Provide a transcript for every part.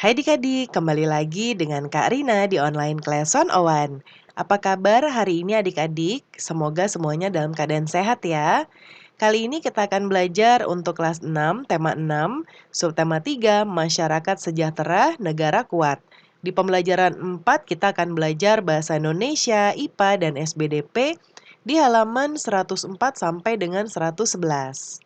Hai adik-adik, kembali lagi dengan Kak Rina di online class 101. Apa kabar hari ini adik-adik? Semoga semuanya dalam keadaan sehat ya. Kali ini kita akan belajar untuk kelas 6, tema 6, subtema 3, masyarakat sejahtera, negara kuat. Di pembelajaran 4 kita akan belajar bahasa Indonesia, IPA, dan SBDP di halaman 104 sampai dengan 111.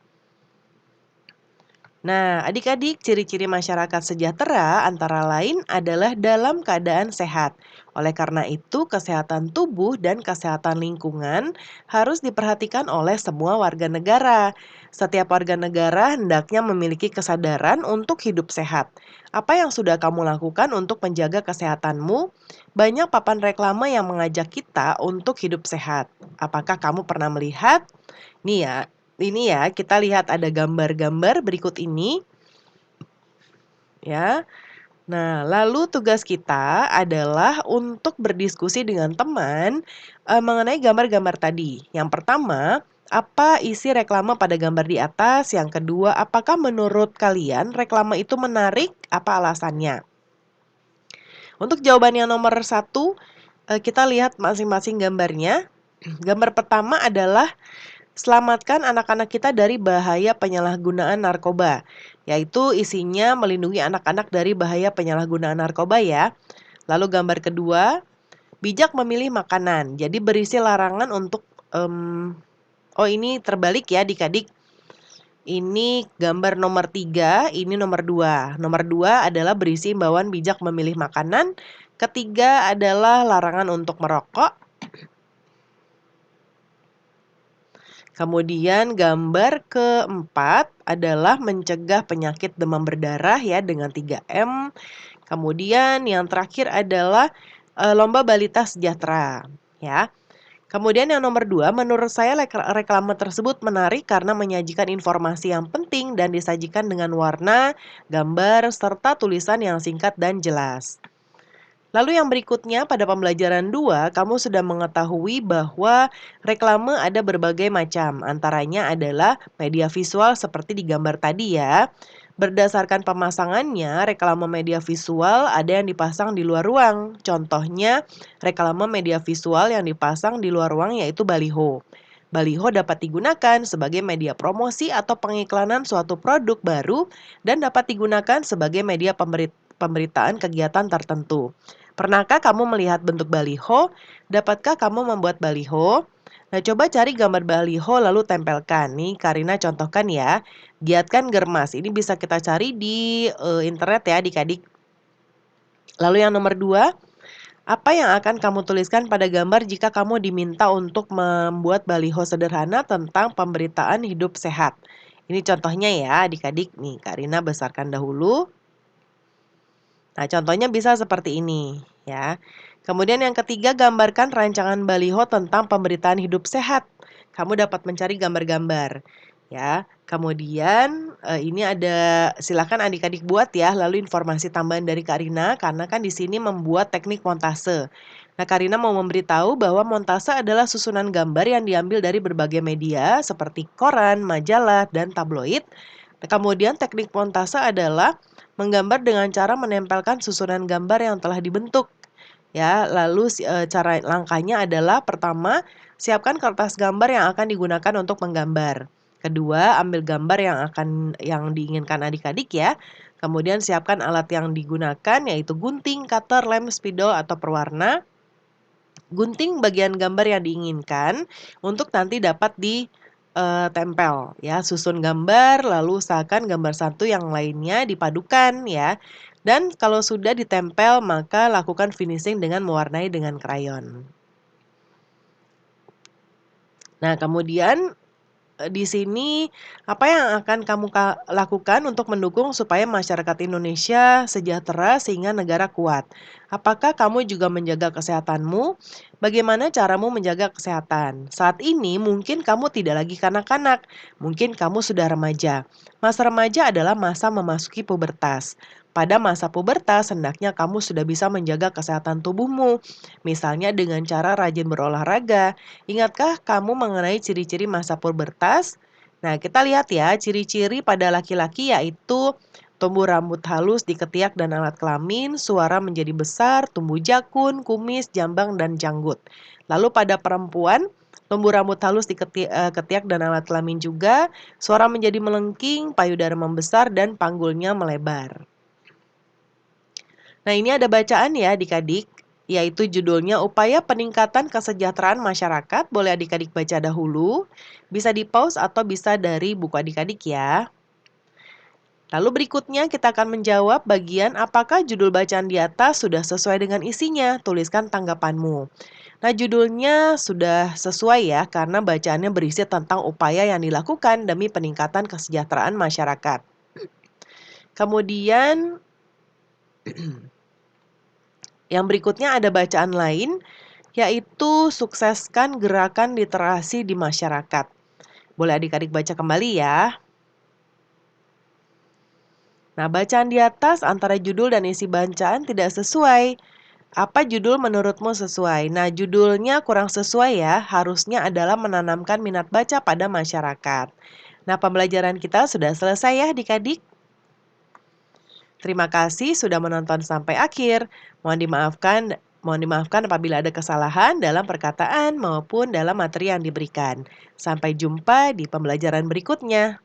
Nah, adik-adik, ciri-ciri masyarakat sejahtera antara lain adalah dalam keadaan sehat. Oleh karena itu, kesehatan tubuh dan kesehatan lingkungan harus diperhatikan oleh semua warga negara. Setiap warga negara hendaknya memiliki kesadaran untuk hidup sehat. Apa yang sudah kamu lakukan untuk menjaga kesehatanmu? Banyak papan reklame yang mengajak kita untuk hidup sehat. Apakah kamu pernah melihat? Nih ya, ini ya, kita lihat ada gambar-gambar berikut ini, ya. Nah, lalu tugas kita adalah untuk berdiskusi dengan teman mengenai gambar-gambar tadi. Yang pertama, apa isi reklame pada gambar di atas? Yang kedua, apakah menurut kalian reklame itu menarik? Apa alasannya? Untuk jawaban yang nomor satu, kita lihat masing-masing gambarnya. Gambar pertama adalah selamatkan anak-anak kita dari bahaya penyalahgunaan narkoba, yaitu isinya melindungi anak-anak dari bahaya penyalahgunaan narkoba ya. Lalu gambar kedua, bijak memilih makanan. Jadi berisi larangan untuk oh ini terbalik ya adik-adik. Ini gambar nomor 3, ini nomor 2. Nomor 2 adalah berisi imbauan bijak memilih makanan. Ketiga adalah larangan untuk merokok. Kemudian gambar keempat adalah mencegah penyakit demam berdarah ya dengan 3M. Kemudian yang terakhir adalah lomba balita sejahtera ya. Kemudian yang nomor 2, menurut saya reklame tersebut menarik karena menyajikan informasi yang penting dan disajikan dengan warna, gambar, serta tulisan yang singkat dan jelas. Lalu yang berikutnya pada pembelajaran 2, kamu sudah mengetahui bahwa reklame ada berbagai macam. Antaranya adalah media visual seperti di gambar tadi ya. Berdasarkan pemasangannya, reklame media visual ada yang dipasang di luar ruang. Contohnya, reklame media visual yang dipasang di luar ruang yaitu baliho. Baliho dapat digunakan sebagai media promosi atau pengiklanan suatu produk baru dan dapat digunakan sebagai media pemberitaan kegiatan tertentu. Pernahkah kamu melihat bentuk baliho? Dapatkah kamu membuat baliho? Nah, coba cari gambar baliho lalu tempelkan. Nih, Karina contohkan ya. Giatkan germas. Ini bisa kita cari di internet ya adik-adik. Lalu yang nomor 2, apa yang akan kamu tuliskan pada gambar jika kamu diminta untuk membuat baliho sederhana tentang pemberitaan hidup sehat? Ini contohnya ya adik-adik. Nih, Karina besarkan dahulu. Nah, contohnya bisa seperti ini ya. Kemudian yang ketiga, gambarkan rancangan baliho tentang pemberitaan hidup sehat. Kamu dapat mencari gambar-gambar ya. Kemudian ini ada, silakan adik-adik buat ya, lalu informasi tambahan dari Karina karena kan di sini membuat teknik montase. Nah, Karina mau memberitahu bahwa montase adalah susunan gambar yang diambil dari berbagai media seperti koran, majalah, dan tabloid. Kemudian teknik montase adalah menggambar dengan cara menempelkan susunan gambar yang telah dibentuk. Ya, lalu cara langkahnya adalah pertama, siapkan kertas gambar yang akan digunakan untuk menggambar. Kedua, ambil gambar yang diinginkan adik-adik ya. Kemudian siapkan alat yang digunakan yaitu gunting, cutter, lem, spidol atau pewarna. Gunting bagian gambar yang diinginkan untuk nanti dapat tempel ya, susun gambar lalu usahakan gambar satu yang lainnya dipadukan ya. Dan kalau sudah ditempel maka lakukan finishing dengan mewarnai dengan krayon. Nah, kemudian di sini apa yang akan kamu lakukan untuk mendukung supaya masyarakat Indonesia sejahtera sehingga negara kuat? Apakah kamu juga menjaga kesehatanmu? Bagaimana caramu menjaga kesehatan? Saat ini mungkin kamu tidak lagi kanak-kanak, mungkin kamu sudah remaja. Masa remaja adalah masa memasuki pubertas. Pada masa pubertas, hendaknya kamu sudah bisa menjaga kesehatan tubuhmu, misalnya dengan cara rajin berolahraga. Ingatkah kamu mengenai ciri-ciri masa pubertas? Nah, kita lihat ya, ciri-ciri pada laki-laki yaitu Tumbuh rambut halus di ketiak dan alat kelamin, suara menjadi besar, tumbuh jakun, kumis, jambang, dan janggut. Lalu pada perempuan, tumbuh rambut halus di ketiak dan alat kelamin juga, suara menjadi melengking, payudara membesar, dan panggulnya melebar. Nah, ini ada bacaan ya adik-adik, yaitu judulnya Upaya Peningkatan Kesejahteraan Masyarakat. Boleh adik-adik baca dahulu, bisa di-pause atau bisa dari buku adik-adik ya. Lalu berikutnya kita akan menjawab bagian apakah judul bacaan di atas sudah sesuai dengan isinya. Tuliskan tanggapanmu. Nah, judulnya sudah sesuai ya karena bacaannya berisi tentang upaya yang dilakukan demi peningkatan kesejahteraan masyarakat. Kemudian yang berikutnya ada bacaan lain yaitu sukseskan gerakan literasi di masyarakat. Boleh adik-adik baca kembali ya. Nah, bacaan di atas antara judul dan isi bacaan tidak sesuai. Apa judul menurutmu sesuai? Nah, judulnya kurang sesuai ya. Harusnya adalah menanamkan minat baca pada masyarakat. Nah, pembelajaran kita sudah selesai ya adik-adik. Terima kasih sudah menonton sampai akhir. Mohon dimaafkan apabila ada kesalahan dalam perkataan maupun dalam materi yang diberikan. Sampai jumpa di pembelajaran berikutnya.